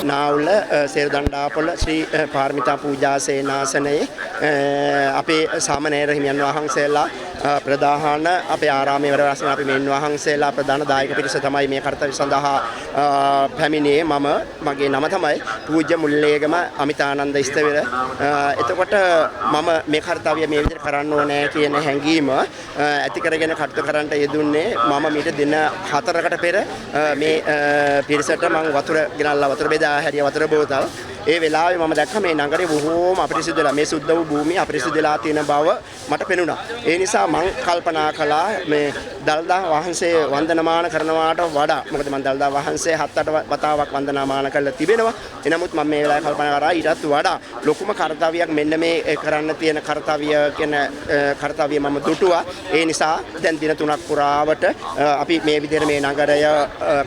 නාවුල සේරදණ්ඩාපොළ ශ්‍රී පාරමිතා පූජා සේනාසනයේ අපේ සාමණේර හිමියන් වහන්සේලා ප්‍රධාන අපේ ආරාමයේ වැඩ වාසන අපි මෙන් වහන්සේලා ප්‍රධාන දායක පිරිස තමයි මේ කාර්යය සඳහා පැමිණියේ. මම මගේ නම තමයි පූජ්‍ය මුල්ලේගම අමිතානන්ද ස්තවිර. එතකොට මම මේ කාර්යය මේ විදිහට කරන්න ඕනේ කියන හැඟීම ඇති කරගෙන කටයුතු කරන්නට යෙදුන්නේ මම මීට දින 4කට පෙර මේ පිරිසට මම වතුර ගෙනල්ලා වතුර බෙදා හැරිය වතුර බෝතල් ඒ වෙලාවේ මම දැක්ක මේ නගරේ බොහෝම අපිරිසිදු වෙලා මේ සුද්ධ වූ භූමිය අපිරිසිදු වෙලා තියෙන බව මට පෙනුණා. ඒ නිසා මම කල්පනා කළා මේ දළදා වහන්සේ වන්දනමාන කරනවාට වඩා මොකද මම දළදා වහන්සේ 7-8 වතාවක් වන්දනමාන කරලා තිබෙනවා. එනමුත් මම මේ වෙලාවේ කල්පනා කරා ඊටත් වඩා ලොකුම කාර්යයක් මෙන්න මේ කරන්න තියෙන කාර්යය කියන කාර්යය මම දුටුවා. ඒ නිසා දැන් දින 3ක් පුරාවට අපි මේ විදිහට මේ නගරය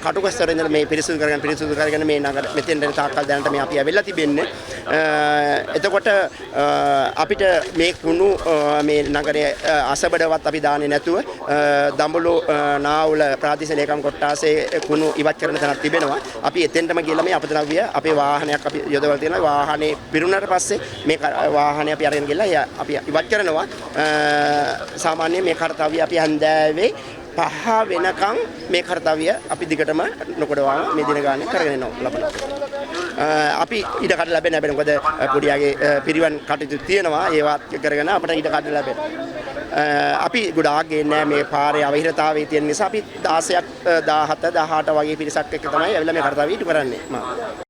කටුකස්තර ඉඳලා මේ පිරිසිදු කරගෙන මේ නගර මෙතෙන් දෙන තාක්කල් දැනට මේ අපි ඇවිල්ලා තිබෙන්නේ. එතකොට අපිට මේ කුණු මේ නගරයේ අසබඩවත් අපි දාන්නේ නැතුව දඹුලු නාවුල ප්‍රාදේශීය ලේකම් කොට්ටාසේ කුණු ඉවත් කරන තැනක් තිබෙනවා. අපි එතෙන්ටම ගිහලා මේ අපද්‍රව්‍ය අපේ වාහනයක් අපි යොදවලා තියෙනවා. වාහනේ පිරුණාට පස්සේ මේ වාහනේ අපි අරගෙන ගිහලා අපි ඉවත් කරනවා. සාමාන්‍යයෙන් මේ කාර්යය අපි හන්දෑවේ 5 වෙනකන් මේ කාර්යය අපි දිගටම නොකඩවාම මේ දින ගානේ කරගෙන යනවා. අපි ඊට කඩ ලැබෙන හැබැයි මොකද පොඩියාගේ පිරිවන් කටයුතු තියෙනවා ඒවත් කරගෙන අපිට ඊට කඩ ලැබෙන. අපි ගොඩාක් ගේන්නේ මේ පාරේ අවහිරතාවයේ තියෙන නිසා අපි 16ක් 17 18 වගේ පිරිසක් එක්ක තමයි ඇවිල්ලා මේ කාර්යය ඉටු කරන්නේ.